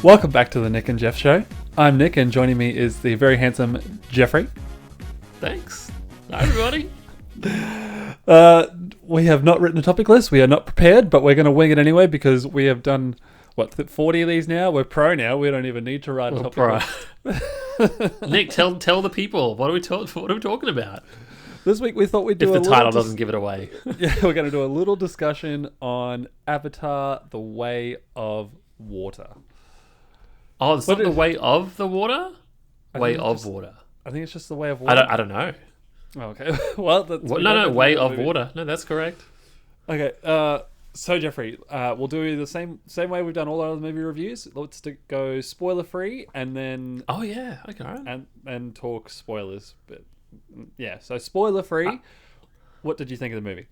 Welcome back to the Nick and Jeff show. I'm Nick, and joining me is the very handsome Jeffrey. Thanks. Hi, everybody. We have not written a topic list. We are not prepared, but we're going to wing it anyway because we have done, 40 of these now? We're pro now. We don't even need to write a topic list. Nick, tell the people. What are we talking about? This week we thought we'd do if the title doesn't give it away. Yeah, we're going to do a little discussion on Avatar: The Way of Water. Oh, it's not the way of the water? Way of water. I think it's just the way of water. I don't know. Oh, okay. Well, no, way of water. No, that's correct. Okay. So Jeffrey, we'll do the same way we've done all our other movie reviews. Let's go spoiler free, and then okay, and talk spoilers. But yeah, so spoiler free. What did you think of the movie?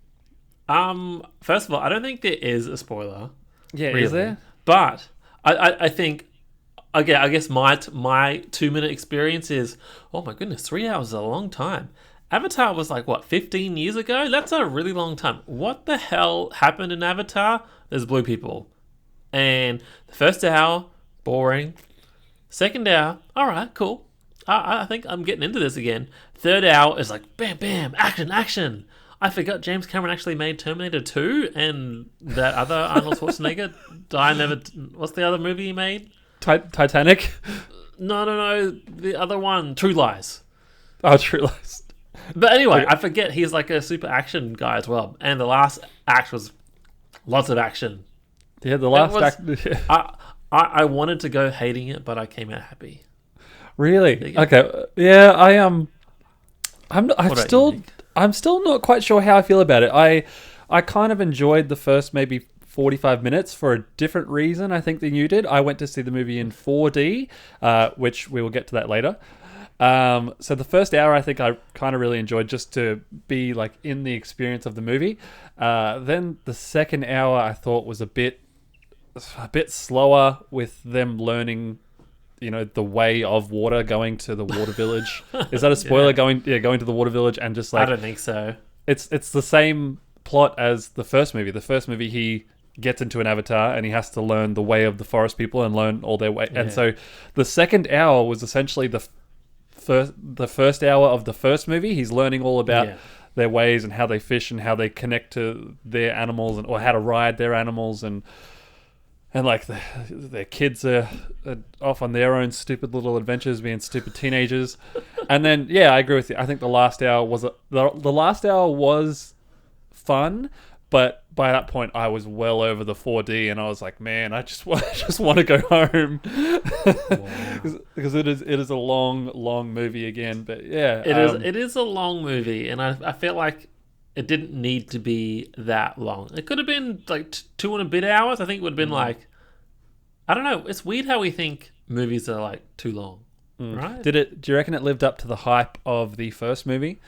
First of all, I don't think there is a spoiler. Yeah, really. Is there? But I think. Okay, I guess my 2-minute experience is, oh my goodness, 3 hours is a long time. Avatar was 15 years ago? That's a really long time. What the hell happened in Avatar? There's blue people. And the first hour, boring. Second hour, all right, cool. I think I'm getting into this again. Third hour is bam, bam, action, action. I forgot James Cameron actually made Terminator 2 and that other Arnold Schwarzenegger. What's the other movie he made? Titanic? No. The other one, True Lies. Oh, True Lies. But anyway, I forget he's a super action guy as well. And the last act was lots of action. Yeah, the last act. I wanted to go hating it, but I came out happy. Really? Okay. Yeah, I'm still not quite sure how I feel about it. I kind of enjoyed the first maybe 45 minutes for a different reason, I think, than you did. I went to see the movie in 4D, which we will get to that later. So the first hour, I think I kind of really enjoyed just to be in the experience of the movie. Then the second hour, I thought was a bit slower with them learning, the way of water, going to the water village. Is that a spoiler? Yeah. Going to the water village and just I don't think so. It's the same plot as the first movie. The first movie, he gets into an avatar and he has to learn the way of the forest people and learn all their way. Yeah. And so the second hour was essentially the first hour of the first movie. He's learning all about their ways and how they fish and how they connect to their animals or how to ride their animals and their kids are off on their own stupid little adventures, being stupid teenagers. And then I agree with you. I think the last hour was fun, but by that point I was well over the 4D and I was like, man, I just want to go home. Because it is a long movie again. But yeah, it is a long movie, and I feel like it didn't need to be that long. It could have been 2 and a bit hours. I think it would have been I don't know. It's weird how we think movies are too long, right? Do you reckon it lived up to the hype of the first movie?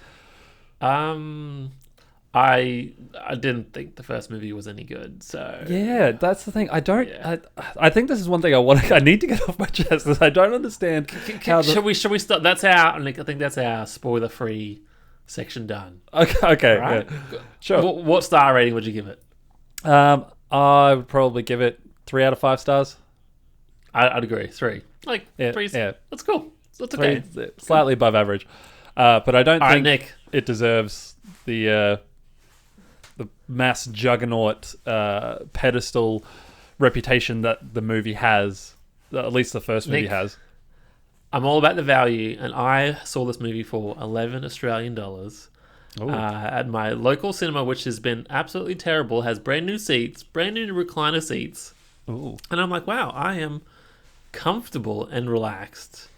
I didn't think the first movie was any good, so yeah, that's the thing. I don't. Yeah. I think this is one thing I need to get off my chest. Is I don't understand. Should we start? I think that's our spoiler-free section done. Okay, right? Yeah. Sure. What star rating would you give it? I would probably give it 3 out of 5 stars. I'd agree. 3. 3's. Yeah. That's cool. That's okay. 3, slightly above average, but I don't think Nick, it deserves the mass juggernaut pedestal reputation that the movie has. At least the first movie has. I'm all about the value, and I saw this movie for $11 Australian at my local cinema, which has been absolutely terrible. Has brand new seats, brand new recliner seats. Ooh. And I'm like, wow, I am comfortable and relaxed.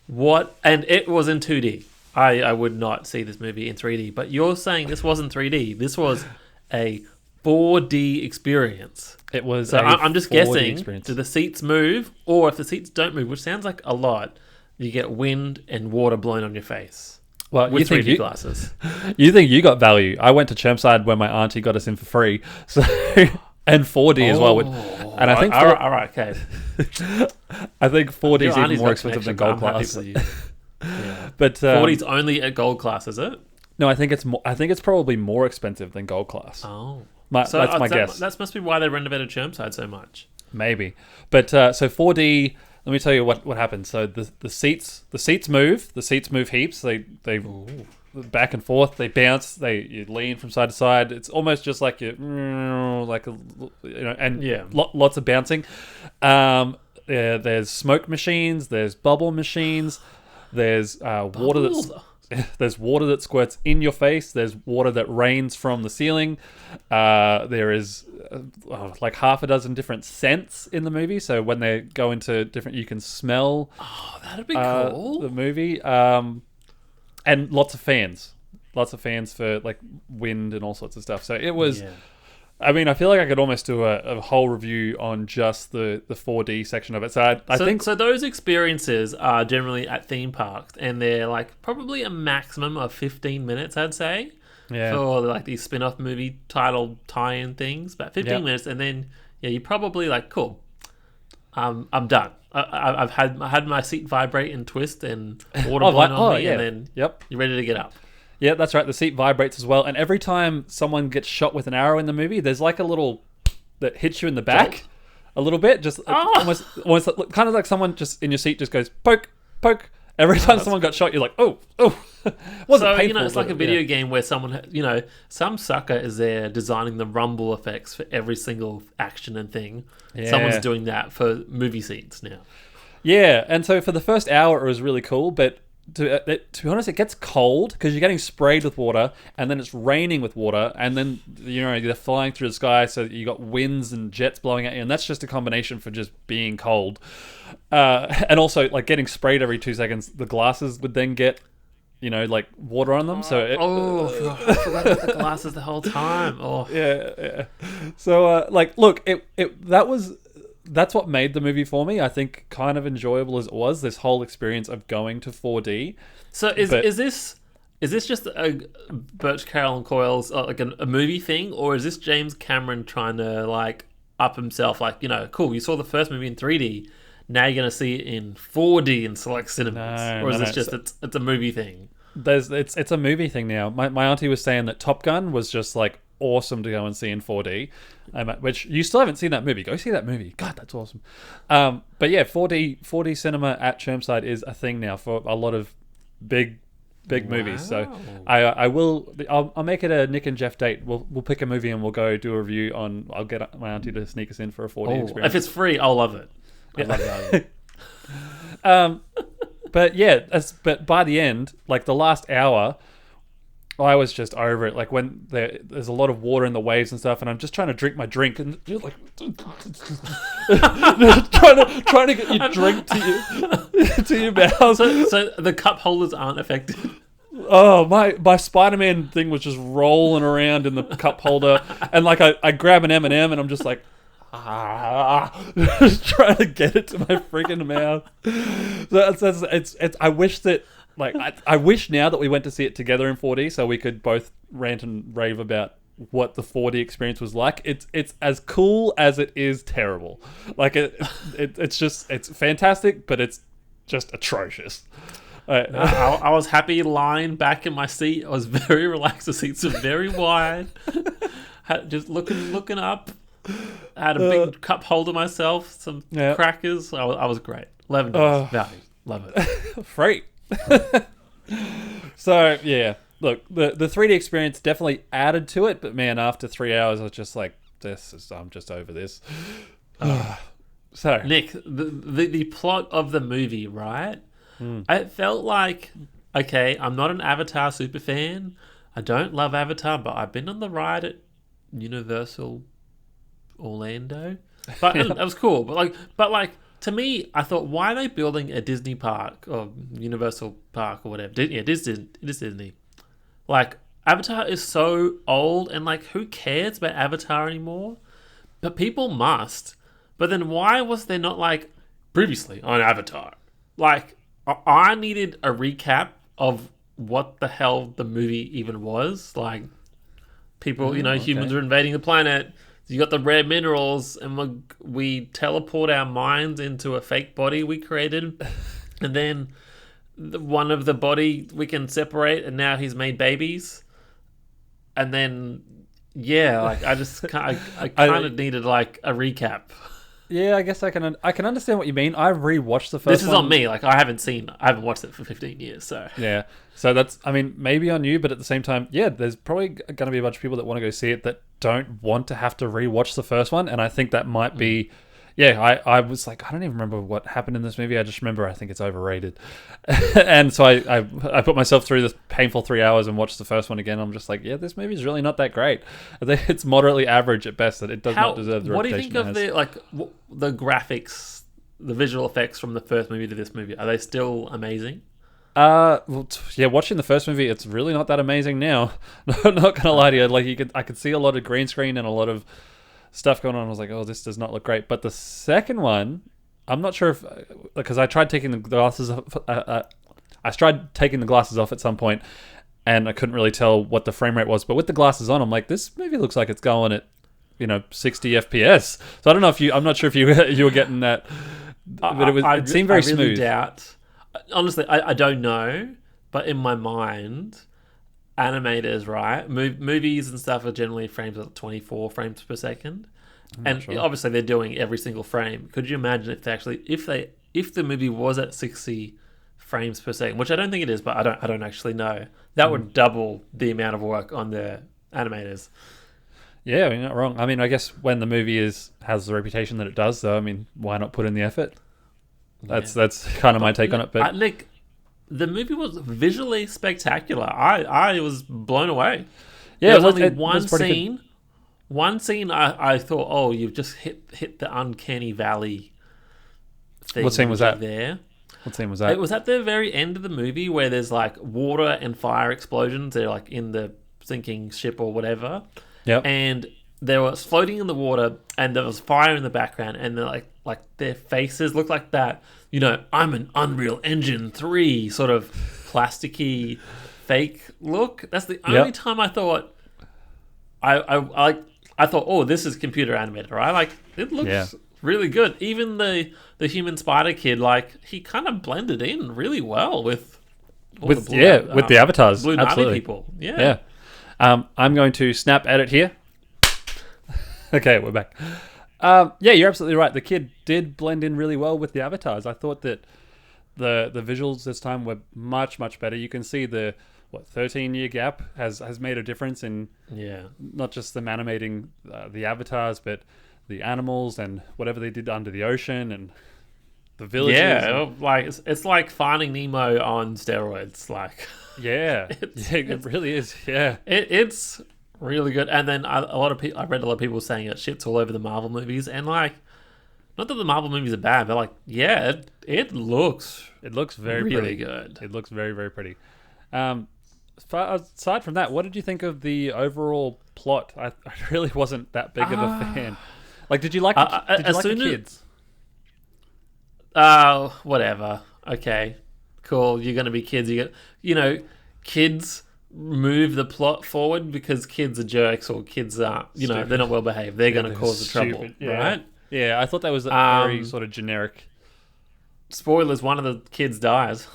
And it was in 2D. I would not see this movie in 3D, but you're saying this wasn't 3D. This was a 4D experience. It was. So I'm just guessing, do the seats move? Or if the seats don't move, which sounds like a lot, you get wind and water blown on your face. Well, with 3D glasses. You think you got value. I went to Chermside where my auntie got us in for free. So and 4D as well. And I think all right, okay. I think 4D is even more expensive than gold class. Yeah. But 40's only at gold class, is it? No, I think it's probably more expensive than gold class. Oh, that's my guess. That must be why they renovated Chermside so much. Maybe. But so 4D, let me tell you what happens. So the seats move. The seats move heaps. They back and forth. They bounce. You lean from side to side. It's almost just like and lots of bouncing. There's smoke machines. There's bubble machines. There's water there's water that squirts in your face. There's water that rains from the ceiling. There is like half a dozen different scents in the movie. So when they go into different, you can smell. Oh, that'd be cool. The movie, and lots of fans for like wind and all sorts of stuff. So it was. Yeah. I mean, I feel like I could almost do a whole review on just the 4D section of it. So I think those experiences are generally at theme parks, and they're like probably a maximum of 15 minutes, I'd say, for like these spin-off movie title tie-in things. About 15 minutes, and then you probably like, cool, I'm done. I've had my seat vibrate and twist and water blowing on me, and then you're ready to get up. Yeah, that's right. The seat vibrates as well. And every time someone gets shot with an arrow in the movie, there's like a little that hits you in the back a little bit. Just almost kind of like someone just in your seat just goes, poke, poke. Every time someone got shot, you're like, oh. Wasn't painful, it's like a video game where someone, some sucker is there designing the rumble effects for every single action and thing. Yeah. Someone's doing that for movie seats now. Yeah, and so for the first hour, it was really cool, but to be honest, it gets cold because you're getting sprayed with water, and then it's raining with water, and then they're flying through the sky, so you got winds and jets blowing at you, and that's just a combination for just being cold. And also, like getting sprayed every 2 seconds, the glasses would then get like water on them. So I forgot about the glasses the whole time. Oh yeah. So look, that's what made the movie for me. I think kind of enjoyable as it was, this whole experience of going to 4D. So is this just a Birch Carroll and Coyle's like a movie thing, or is this James Cameron trying to like up himself? Like, cool, you saw the first movie in 3D, now you're going to see it in 4D in select cinemas, or is this just it's a movie thing? It's a movie thing now. My auntie was saying that Top Gun was just like awesome to go and see in 4D, which you still haven't seen that movie. Go see that movie. God, that's awesome. But yeah, 4D cinema at Chermside is a thing now for a lot of big movies. So I'll make it a Nick and Jeff date. We'll pick a movie and we'll go do a review on. I'll get my auntie to sneak us in for a 4D experience. If it's free, I'll love it. I love that. But by the end, like the last hour, I was just over it. Like when there's a lot of water in the waves and stuff, and I'm just trying to drink my drink, and you're like trying to get your drink to your mouth. So the cup holders aren't affected. Oh, my Spider-Man thing was just rolling around in the cup holder, and like I grab an M&M, and I'm just like. Just trying to get it to my freaking mouth. So it's I wish that I wish now that we went to see it together in 4D so we could both rant and rave about what the 4D experience was like. It's as cool as it is terrible. Like it's fantastic, but it's just atrocious. I was happy lying back in my seat. I was very relaxed. The seats are very wide. Just looking up. I had a big cup holder myself, some crackers. I was great. $11 value. Love it. Free. So yeah, look, the 3D experience definitely added to it, but man, after 3 hours, I was just like, I'm just over this. So Nick, the plot of the movie, right? It felt like, okay, I'm not an Avatar super fan. I don't love Avatar, but I've been on the ride at Universal Orlando, but that was cool. But like to me, I thought, why are they building a Disney park or Universal Park or whatever? It is Disney. Like Avatar is so old, and like who cares about Avatar anymore? But people must. But then why was there not like previously on Avatar? Like I needed a recap of what the hell the movie even was. Like people, humans are invading the planet. You got the rare minerals, and we teleport our minds into a fake body we created, and then one of the body we can separate, and now he's made babies, and then I kind of needed like a recap. Yeah, I guess I can understand what you mean. I rewatched the first This is one. on me. Like, I haven't watched it for 15 years. So Yeah. So that's, I mean, maybe on you, but at the same time, yeah, there's probably going to be a bunch of people that want to go see it that don't want to have to rewatch the first one. And I think that might be, yeah, I was like, I don't even remember what happened in this movie. I just remember I think it's overrated. And so I put myself through this painful 3 hours and watched the first one again. I'm just like, yeah, this movie is really not that great. I think it's moderately average at best, that it does not deserve the what do you reputation think of the graphics, the visual effects from the first movie to this movie? Are they still amazing? Well, yeah, watching the first movie, it's really not that amazing now. Not gonna lie to you. Like, I could see a lot of green screen and a lot of stuff going on. I was like, oh, this does not look great. But the second one, I'm not sure if, because I tried taking the glasses off. I tried taking the glasses off at some point, and I couldn't really tell what the frame rate was. But with the glasses on, I'm like, this movie looks like it's going at 60 FPS. So I don't know if I'm not sure if you were getting that, but it seemed very smooth. I really doubt. Honestly, I don't know, but in my mind, animators, right? Movies and stuff are generally frames at 24 frames per second, and obviously they're doing every single frame. Could you imagine if the movie was at 60 frames per second, which I don't think it is, but I don't actually know. That would double the amount of work on the animators. Yeah, I mean, not wrong. I mean, I guess when the movie has the reputation that it does, though, I mean, why not put in the effort? That's kind of my take on it. But Nick, the movie was visually spectacular. I was blown away. Yeah, there was only one scene. Good. One scene I thought, oh, you've just hit the uncanny valley thing. What scene was that? There. What scene was that? It was at the very end of the movie where there's like water and fire explosions. They're like in the sinking ship or whatever. Yep. And they were floating in the water, and there was fire in the background, and they're like their faces look like that. I'm an Unreal Engine 3 sort of plasticky fake look. That's the only time I thought I thought, oh, this is computer animated, right? Like, it looks really good. Even the human spider kid, like, he kind of blended in really well with the avatars, Blue absolutely. Navy people. Yeah. I'm going to snap edit here. Okay, we're back. Yeah, you're absolutely right. The kid did blend in really well with the avatars. I thought that the visuals this time were much, much better. You can see the 13-year gap has made a difference in not just them animating the avatars, but the animals and whatever they did under the ocean and the villages. Yeah, like it's like Finding Nemo on steroids. Like, it really is. Yeah, it's really good. And then I read a lot of people saying it shits all over the Marvel movies, and like, not that the Marvel movies are bad, but like, it looks very really pretty. good. It looks very, very pretty. Aside from that, what did you think of the overall plot? I really wasn't that big of a fan. Like, did you like the kids? Whatever. Okay, cool. You're gonna be kids. Kids move the plot forward because kids are jerks or kids are, they're not well behaved. They're going to cause the trouble, right? Yeah, I thought that was a very sort of generic. Spoilers: one of the kids dies.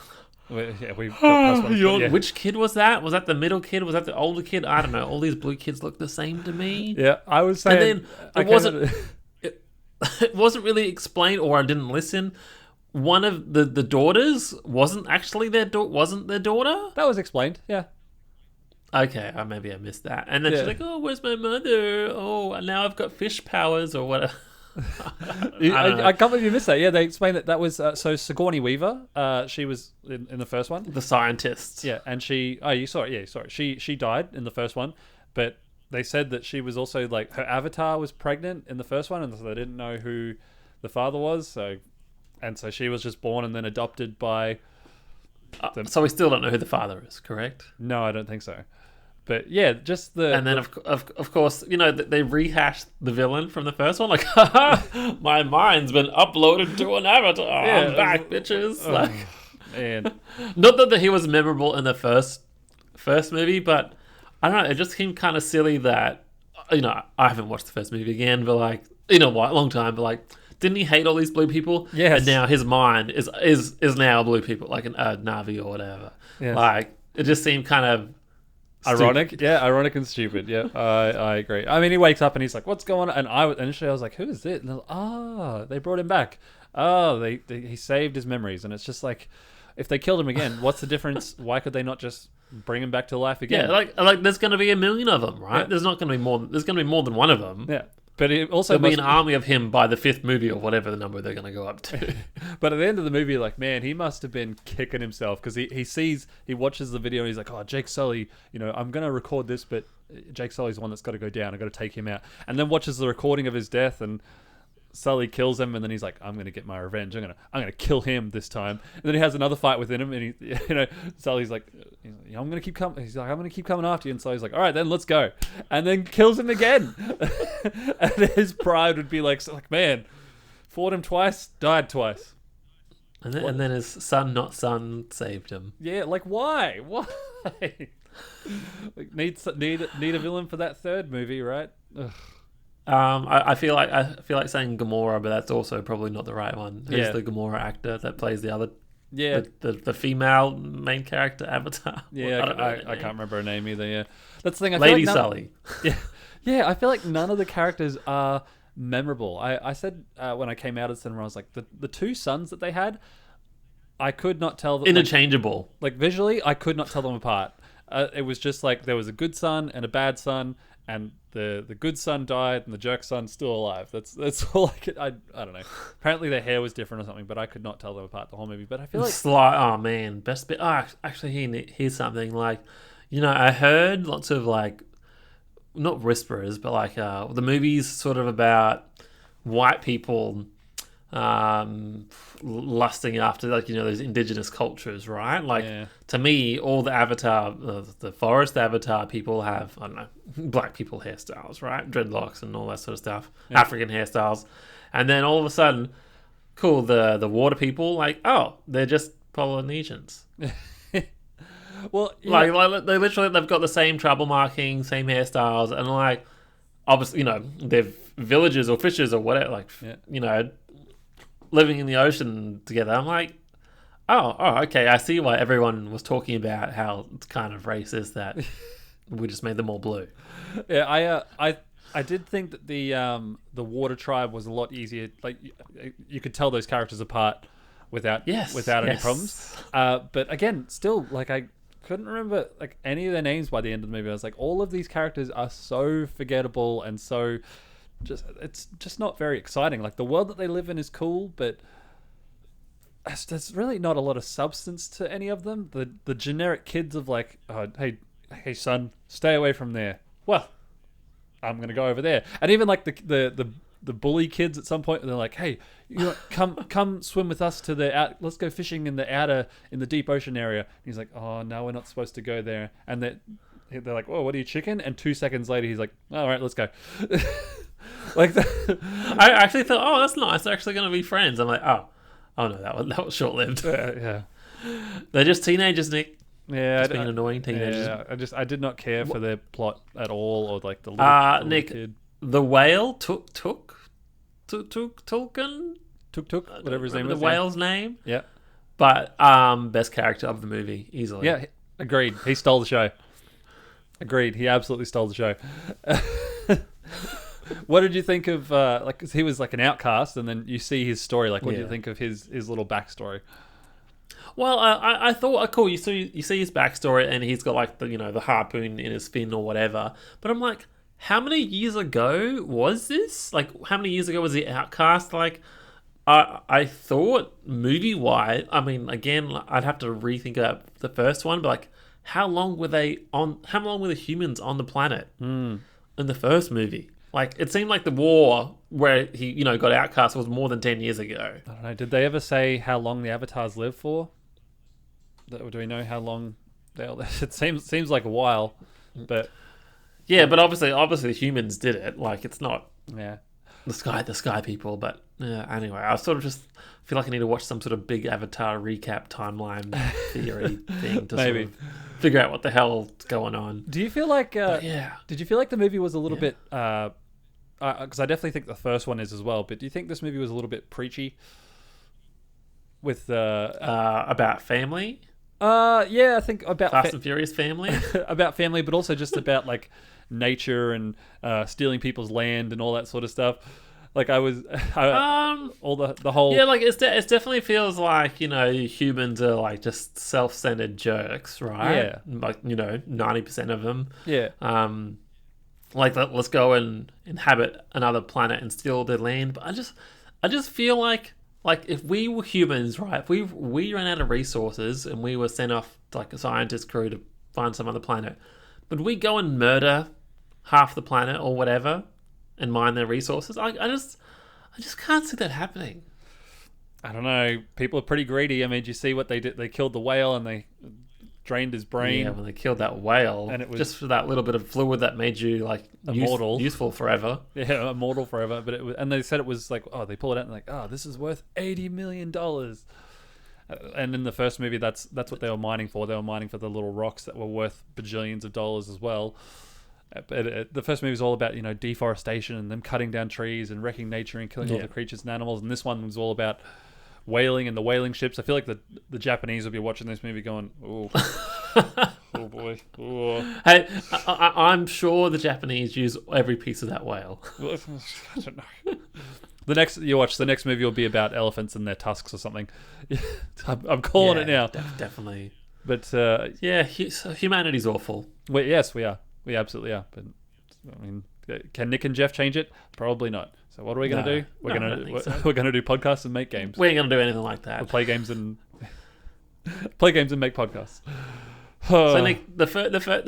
We've got past one. Which kid was that? Was that the middle kid? Was that the older kid? I don't know. All these blue kids look the same to me. Yeah, I was saying. And then it wasn't really explained, or I didn't listen. One of the daughters wasn't actually wasn't their daughter. That was explained. Yeah. Okay, maybe I missed that. And then she's like, "Oh, where's my mother? Oh, now I've got fish powers or whatever." I can't believe you missed that. Yeah, they explained that was so Sigourney Weaver. She was in the first one, the scientist. Yeah, and she. Oh, you saw it. Yeah, sorry. She died in the first one, but they said that she was also like her avatar was pregnant in the first one, and so they didn't know who the father was. So she was just born and then adopted by. So we still don't know who the father is, correct? No, I don't think so. But yeah, just the... And then, of course, they rehashed the villain from the first one. Like, my mind's been uploaded to an avatar. I'm back, bitches. Man. Not that he was memorable in the first movie, but I don't know. It just seemed kind of silly that, I haven't watched the first movie again, but like, long time, but like, didn't he hate all these blue people? Yes. And now his mind is now blue people, like an Navi or whatever. Yes. Like, it just seemed kind of Ironic, yeah, ironic and stupid. Yeah, I agree. I mean, he wakes up and he's like, "What's going on?" And initially I was like, "Who is it?" And they brought him back. Oh, he saved his memories, and it's just like, if they killed him again, what's the difference? Why could they not just bring him back to life again? Yeah, like there's going to be a million of them, right? Yeah. There's not going to be more. There's going to be more than one of them. Yeah, but it also There'll be an army of him by the 5th movie or whatever the number they're going to go up to. But at the end of the movie, like, man, he must have been kicking himself because he watches the video and he's like, oh, Jake Sully, I'm going to record this, but Jake Sully's the one that's got to go down. I've got to take him out. And then watches the recording of his death, and Sully kills him, and then he's like, I'm going to get my revenge. I'm going to kill him this time. And then he has another fight within him, and Sully's like, I'm going to keep coming. He's like, I'm going to keep coming after you. And Sully's like, all right, then let's go. And then kills him again. And his pride would be like, man, fought him twice, died twice. And then his son saved him. Yeah, like why? Why? Like need a villain for that third movie, right? Ugh. I feel like saying Gamora, but that's also probably not the right one. Who's the Gamora actor that plays the other? Yeah, the female main character Avatar. Yeah, I can't remember her name either. Yeah, that's the thing. Lady Sully. Yeah. I feel like none of the characters are memorable. I said when I came out of cinema, I was like the two sons that they had, I could not tell them interchangeable. Like visually, I could not tell them apart. It was just like there was a good son and a bad son, and the good son died and the jerk son's still alive. That's all I could. I don't know. Apparently their hair was different or something, but I could not tell them apart the whole movie. But I feel like oh man, best bit. Oh, actually, here's something like, I heard lots of like, not whisperers, but like the movie's sort of about white people lusting after those indigenous cultures, right? Like to me, all the Avatar, the forest Avatar people have, I don't know, black people hairstyles, right? Dreadlocks and all that sort of stuff, African hairstyles, and then all of a sudden, cool, the water people, like, oh, they're just Polynesians. Well, like they've got the same trouble marking, same hairstyles, and like obviously they're villagers or fishers or whatever, like living in the ocean together. I'm like, oh, okay. I see why everyone was talking about how it's kind of racist that we just made them all blue. Yeah, I did think that the water tribe was a lot easier. Like you could tell those characters apart without any problems. But again, still, like I couldn't remember like any of their names by the end of the movie. I was like, all of these characters are so forgettable and so. It's just not very exciting. Like the world that they live in is cool, but there's really not a lot of substance to any of them. The generic kids of like, oh, hey son, stay away from there. Well, I'm gonna go over there. And even like the bully kids at some point, they're like, hey, come swim with us to let's go fishing in the deep ocean area. And he's like, oh no, we're not supposed to go there. And they're like, whoa, what are you, chicken? And 2 seconds later, he's like, all right, let's go. Like I actually thought, oh, that's nice. They're actually going to be friends. I'm like, oh no, that was short lived. Yeah, they're just teenagers, Nick. Yeah, just being annoying teenagers. Yeah, I did not care for their plot at all, or like the little Nick, kid. The whale Tulkan, whatever his name is. The whale's name. Yeah, but best character of the movie easily. Yeah, agreed. He stole the show. Agreed. He absolutely stole the show. What did you think of like? 'Cause he was like an outcast, and then you see his story. Like, what do you think of his little backstory? Well, I thought, cool. You see his backstory, and he's got like the harpoon in his fin or whatever. But I'm like, how many years ago was this? Like, how many years ago was he outcast? Like, I thought movie wise. I mean, again, I'd have to rethink about the first one, but like, how long were the humans on the planet in the first movie? Like, it seemed like the war where he, got outcast was more than 10 years ago. I don't know. Did they ever say how long the avatars live for? Do we know how long they'll? It seems like a while, but yeah, but obviously humans did it. Like, it's not the sky people. But anyway, I sort of just feel like I need to watch some sort of big Avatar recap timeline theory thing to maybe sort of figure out what the hell's going on. Do you feel like? Did you feel like the movie was a little bit? Because I definitely think the first one is as well. But do you think this movie was a little bit preachy? With about family? Yeah, I think about Fast and Furious family. about family, but also just about like nature and stealing people's land and all that sort of stuff. Like all the whole Yeah, like it definitely feels like, humans are like just self-centered jerks, right? Yeah. Like 90% of them. yeah. Like let's go and inhabit another planet and steal their land. But I just feel like if we were humans, right? If we ran out of resources and we were sent off like a scientist crew to find some other planet, would we go and murder half the planet or whatever and mine their resources? I just can't see that happening. I don't know. People are pretty greedy. I mean, did you see what they did? They killed the whale and they drained his brain. Yeah, when they killed that whale, And it was just for that little bit of fluid that made you like Immortal. useful forever. Yeah, immortal forever. But it was, and they said it was like, oh, they pull it out and like, oh, this is worth $80 million. And in the first movie, that's what they were mining for. They were mining for the little rocks that were worth bajillions of dollars as well. But the first movie is all about deforestation and them cutting down trees and wrecking nature and killing all the creatures and animals. And this one was all about whaling and the whaling ships. I feel like the Japanese will be watching this movie going, oh, oh boy. Oh. Hey, I'm sure the Japanese use every piece of that whale. I don't know. The next movie will be about elephants and their tusks or something. I'm calling it now. Definitely. But yeah, humanity's awful. Yes, we are. We absolutely are. But I mean, can Nick and Jeff change it? Probably not. So what are we going to do? We're going to do podcasts and make games. We ain't going to do anything like that. We'll play games and make podcasts. So Nick, the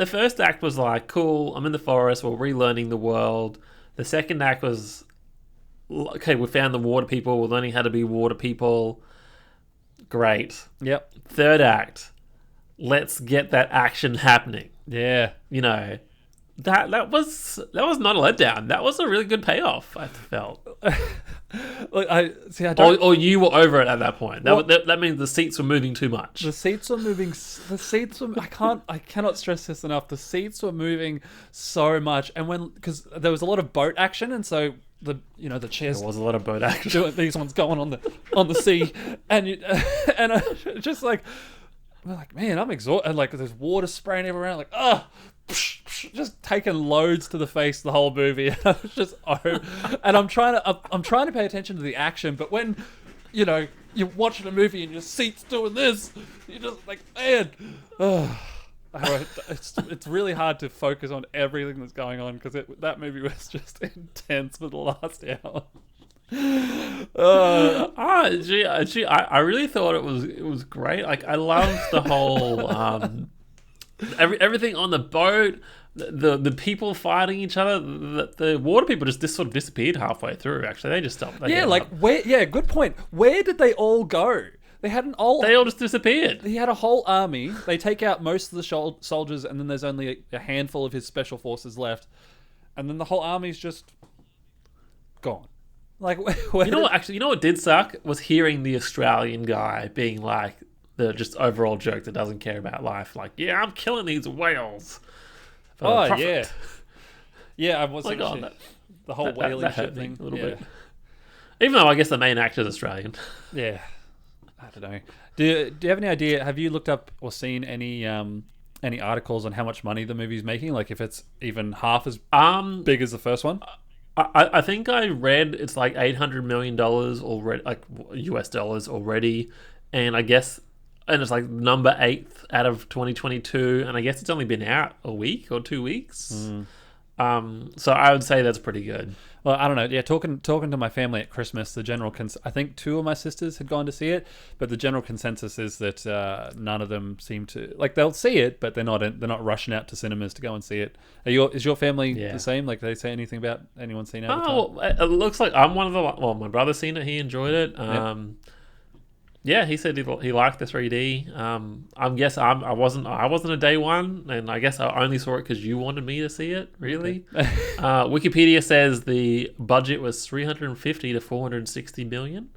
first act was like, cool, I'm in the forest, we're relearning the world. The second act was, okay, we found the water people, we're learning how to be water people. Great. Yep. Third act, let's get that action happening. Yeah. That was not a letdown. That was a really good payoff, I felt. Look, I don't. Or you were over it at that point. That means the seats were moving too much. The seats were moving. I cannot stress this enough. The seats were moving so much, and because there was a lot of boat action, and so the chairs. There was a lot of boat action. These ones going on the sea, and I just like. I'm like, man, I'm exhausted. And like, there's water spraying everywhere. Like, just taking loads to the face the whole movie. And I was just, and I'm trying to pay attention to the action. But when, you're watching a movie and your seat's doing this, you're just like, man, it's really hard to focus on everything that's going on because that movie was just intense for the last hour. I really thought it was great. Like I loved the whole everything on the boat, the people fighting each other. The water people just sort of disappeared halfway through. Actually, they just stopped. Where? Yeah, good point. Where did they all go? They all just disappeared. He had a whole army. They take out most of the soldiers, and then there's only a handful of his special forces left, and then the whole army's just gone. Like, you know what did suck was hearing the Australian guy being like the just overall jerk that doesn't care about life. Like, yeah, I'm killing these whales. Yeah, yeah. I was like, the whole whaling shit thing a little bit. Even though I guess the main actor is Australian. Yeah, I don't know. Do you have any idea? Have you looked up or seen any articles on how much money the movie's making? Like, if it's even half as big as the first one? I think I read it's like $800 million already, like US dollars already, and it's like number 8th out of 2022, and I guess it's only been out a week or 2 weeks. So I would say that's pretty good. Well, I don't know. Yeah, talking to my family at Christmas, the general I think 2 of my sisters had gone to see it, but the general consensus is that none of them seem to like. They'll see it, but they're not rushing out to cinemas to go and see it. Is your family the same? Like, they say anything about anyone seeing Avatar? Oh, it looks like I'm one of the. Well, my brother's seen it. He enjoyed it. Yeah, he said he liked the 3D. I wasn't a day one, and I guess I only saw it because you wanted me to see it. Really, Wikipedia says the budget was 350 to 460 million.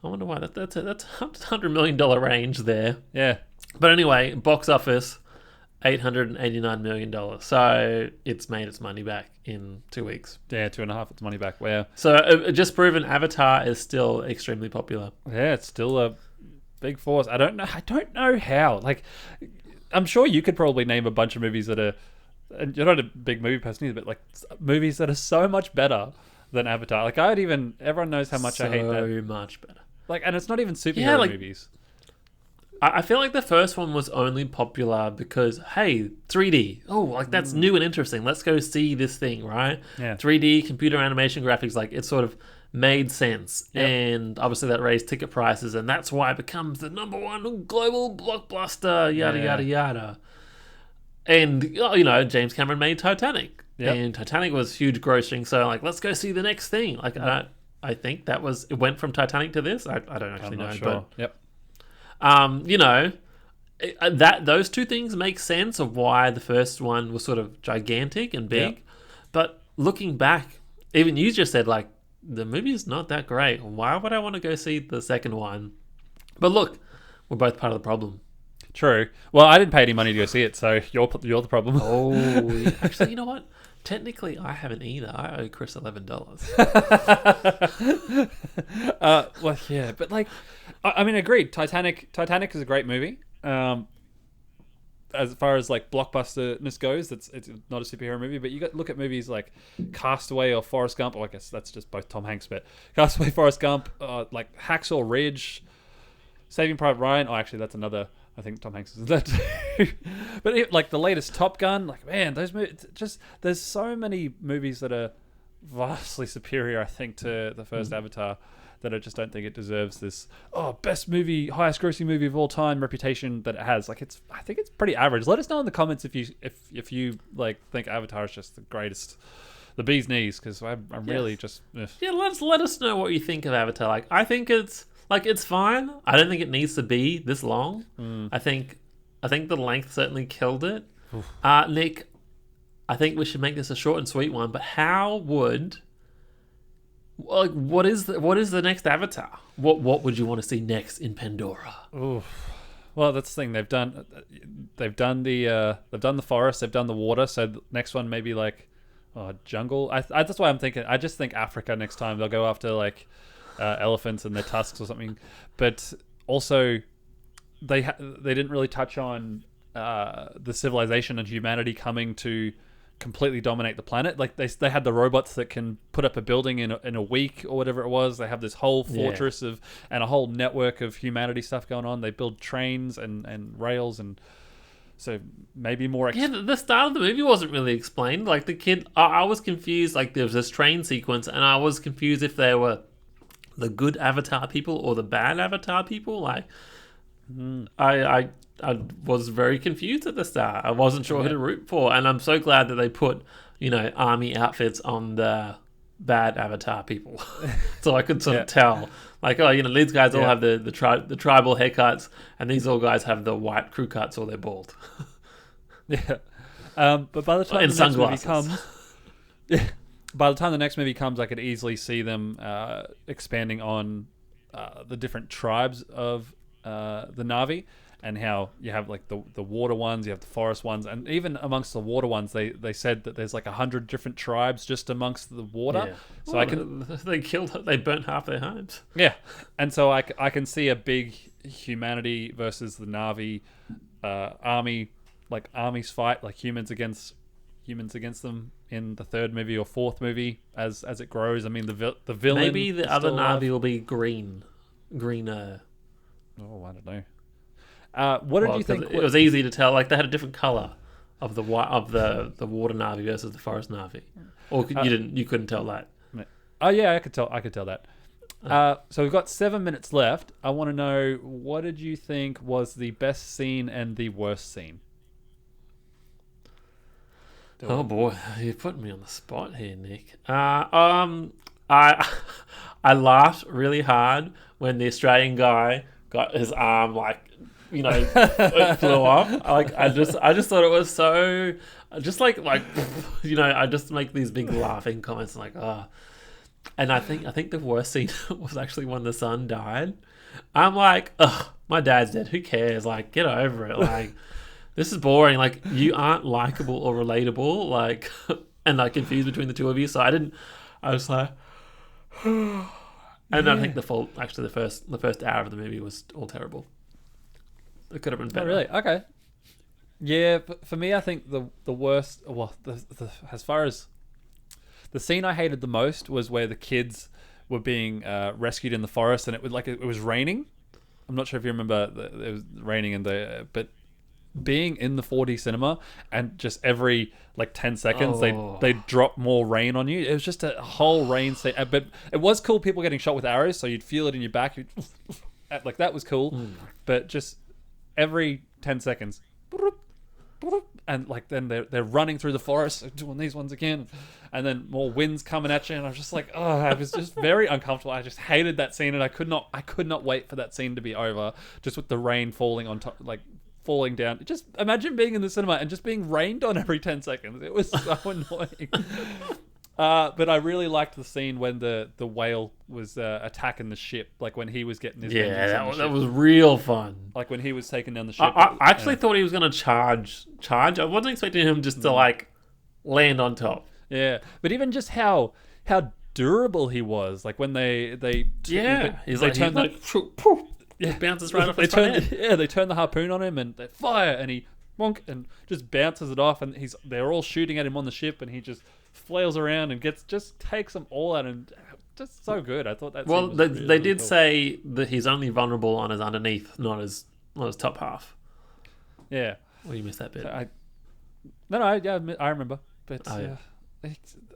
I wonder why that's $100 million range there. Yeah, but anyway, box office $889 million. So it's made its money back in 2 weeks. Yeah, 2.5. Its money back. Wow. So just proven Avatar is still extremely popular. Yeah, it's still big force. I don't know how. Like, I'm sure you could probably name a bunch of movies that are, and you're not a big movie person either, but like movies that are so much better than Avatar. Like, everyone knows how much I hate that. So much better. Like, and it's not even superhero movies. I feel like the first one was only popular because, hey, 3D. Oh, like that's new and interesting. Let's go see this thing, right? Yeah. 3D, computer animation graphics, like it sort of made sense. Yep. And obviously that raised ticket prices, and that's why it becomes the #1 global blockbuster, yada, yada. And, you know, James Cameron made Titanic. Yep. And Titanic was huge grossing, so like, let's go see the next thing. Like, I think it went from Titanic to this. I don't actually know. Sure. But, yep. you know, those two things make sense of why the first one was sort of gigantic and big. Yeah. But looking back, even you just said, like, the movie's not that great. Why would I want to go see the second one? But look, we're both part of the problem. True. Well, I didn't pay any money to go see it, so you're the problem. Oh, actually, you know what? Technically, I haven't either. I owe Chris $11. Well, yeah, but like, I mean, agreed. Titanic is a great movie. As far as like blockbusterness goes, it's not a superhero movie. But you got look at movies like Castaway or Forrest Gump. Or I guess that's just both Tom Hanks, but Castaway, Forrest Gump, like Hacksaw Ridge, Saving Private Ryan. Oh, actually, that's another. I think Tom Hanks is in that too. But like the latest Top Gun, like, man, those movies, just there's so many movies that are vastly superior, I think, to the first Avatar, that I just don't think it deserves this best movie, highest grossing movie of all time reputation that it has. Like, I think it's pretty average. Let us know in the comments if you like think Avatar is just the greatest, the bee's knees, because I'm really just yeah. Let us know what you think of Avatar. Like, I think it's fine. I don't think it needs to be this long. I think the length certainly killed it. Nick, I think we should make this a short and sweet one. But how would, like, what is the next Avatar? What would you want to see next in Pandora? Ooh. Well, that's the thing. They've done the forest, they've done the water. So the next one maybe like jungle. That's why I'm thinking. I just think Africa next time. They'll go after like elephants and their tusks or something. But also, they didn't really touch on the civilization and humanity coming to completely dominate the planet. Like they had the robots that can put up a building in a week or whatever it was. They have this whole fortress and a whole network of humanity stuff going on. They build trains and rails, and so maybe more. The start of the movie wasn't really explained. Like the kid, I was confused. Like there was this train sequence, and I was confused if they were the good Avatar people or the bad Avatar people. Like, I was very confused at the start. I wasn't sure who to root for, and I'm so glad that they put, army outfits on the bad Avatar people, so I could sort of tell. Like, these guys all have the tribal haircuts, and these all guys have the white crew cuts, or they're bald. But by the time and the sunglasses. next movie comes, by the time the next movie comes, I could easily see them expanding on the different tribes of the Na'vi, and how you have like the water ones, you have the forest ones, and even amongst the water ones, they said that there's like 100 different tribes just amongst the water. So they burnt half their homes. Yeah, and so I can see a big humanity versus the Na'vi army, like armies fight, like humans against them in the third movie or fourth movie as it grows. I mean, the villain. Maybe the other Na'vi will be greener. Oh, I don't know. What did you think? It was easy to tell. Like they had a different color of the water Na'vi versus the forest Na'vi, or you couldn't tell that. Oh yeah, I could tell that. So we've got 7 minutes left. I want to know, what did you think was the best scene and the worst scene? Oh boy, you're putting me on the spot here, Nick. I laughed really hard when the Australian guy got his arm it flew off. I just thought it was so just like I just make these big laughing comments like and I think the worst scene was actually when the son died. I'm like, my dad's dead. Who cares? Like, get over it. Like, this is boring. Like, you aren't likable or relatable. Like, and confused between the two of you. So I was like, and And I think the first hour of the movie was all terrible. It could have been better. Oh, really? Okay. Yeah, but for me, I think the worst. Well, as far as the scene I hated the most was where the kids were being rescued in the forest, and it was raining. I'm not sure if you remember it was raining but being in the 4D cinema and just every 10 seconds they drop more rain on you. It was just a whole rain scene. But it was cool, people getting shot with arrows, so you'd feel it in your back. That was cool. But just every 10 seconds, and then they're running through the forest, doing these ones again, and then more winds coming at you, and I was just I was just very uncomfortable. I just hated that scene, and I could not wait for that scene to be over, just with the rain falling on top, falling down. Just imagine being in the cinema and just being rained on every 10 seconds. It was so annoying. But I really liked the scene when the whale was attacking the ship, when he was getting his vengeance. That was real fun. When he was taking down the ship. I actually thought he was going to charge. I wasn't expecting him just to land on top. Yeah, but even just how durable he was, he's bounces right off his front end. Yeah, they turn the harpoon on him and they fire, and he bonk and just bounces it off, and they're all shooting at him on the ship, and he just flails around and takes them all out, and just so good. I thought that. Well, was they really did cool. say that he's only vulnerable on his underneath, not his top half. Yeah. Well, you missed that bit. So I remember, but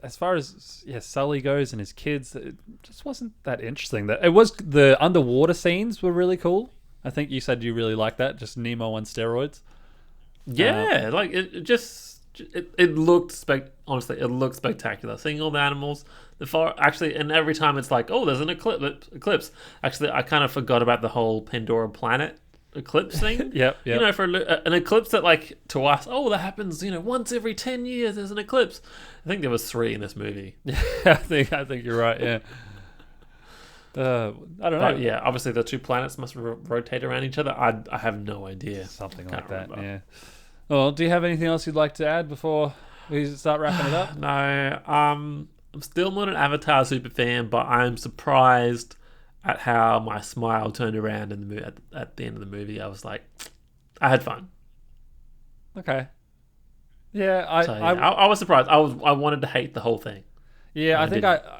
as far as Sully goes and his kids, it just wasn't that interesting. The underwater scenes were really cool. I think you said you really liked that, just Nemo on steroids. Yeah, it looked honestly, it looked spectacular. Seeing all the animals, and every time it's there's an eclipse. Actually, I kind of forgot about the whole Pandora planet eclipse thing. Yep. For an eclipse that to us, that happens, once every 10 years there's an eclipse. I think there was 3 in this movie. I think you're right. Yeah. I don't know. But yeah, obviously the 2 planets must rotate around each other. I have no idea. Something like that. Remember. Yeah. Well, do you have anything else you'd like to add before we start wrapping it up? No. I'm still not an Avatar super fan, but I'm surprised at how my smile turned around at the end of the movie. I was I had fun. Okay. Yeah, I was surprised. I wanted to hate the whole thing. Yeah, I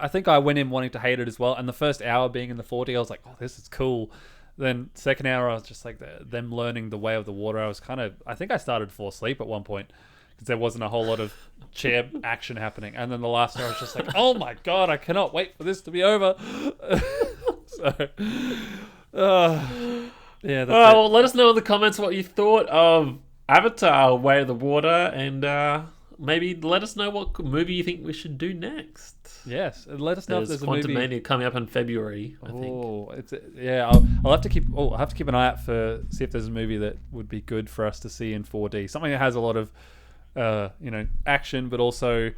think I went in wanting to hate it as well. And the first hour being in the 4D, I was like, oh, this is cool. Then second hour, I was just them learning the way of the water. I think I started to fall asleep at one point because there wasn't a whole lot of chair action happening. And then the last hour, I was just oh my God, I cannot wait for this to be over. Yeah. Well, let us know in the comments what you thought of Avatar: Way of the Water, and maybe let us know what movie you think we should do next. Yes, let us know if there's a movie. Quantumania coming up in February, I think. Oh, I'll have to keep. Oh, I'll have to keep an eye out see if there's a movie that would be good for us to see in 4D. Something that has a lot of, action, but also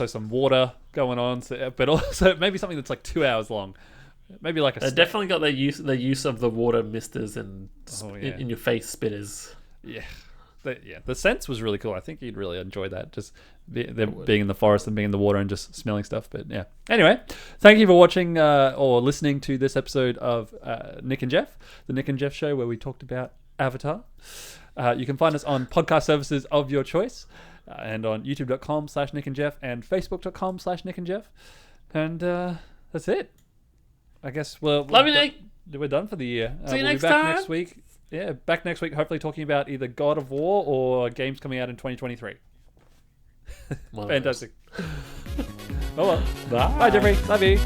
some water going on. So, but also maybe something that's 2 hours long. Maybe they definitely got the use of the water misters and in your face spitters. Yeah. The sense was really cool. I think you'd really enjoy that, just being in the forest and being in the water and just smelling stuff. But yeah. Anyway, thank you for watching or listening to this episode of Nick and Jeff, the Nick and Jeff show, where we talked about Avatar. You can find us on podcast services of your choice, and on youtube.com/NickandJeff and facebook.com/NickandJeff. And that's it. I guess love you, Nick. We're done for the year. See you next be back time. next week. Yeah, back next week, hopefully talking about either God of War or games coming out in 2023. Fantastic. Oh well. Bye. Bye, Jeffrey. Love you.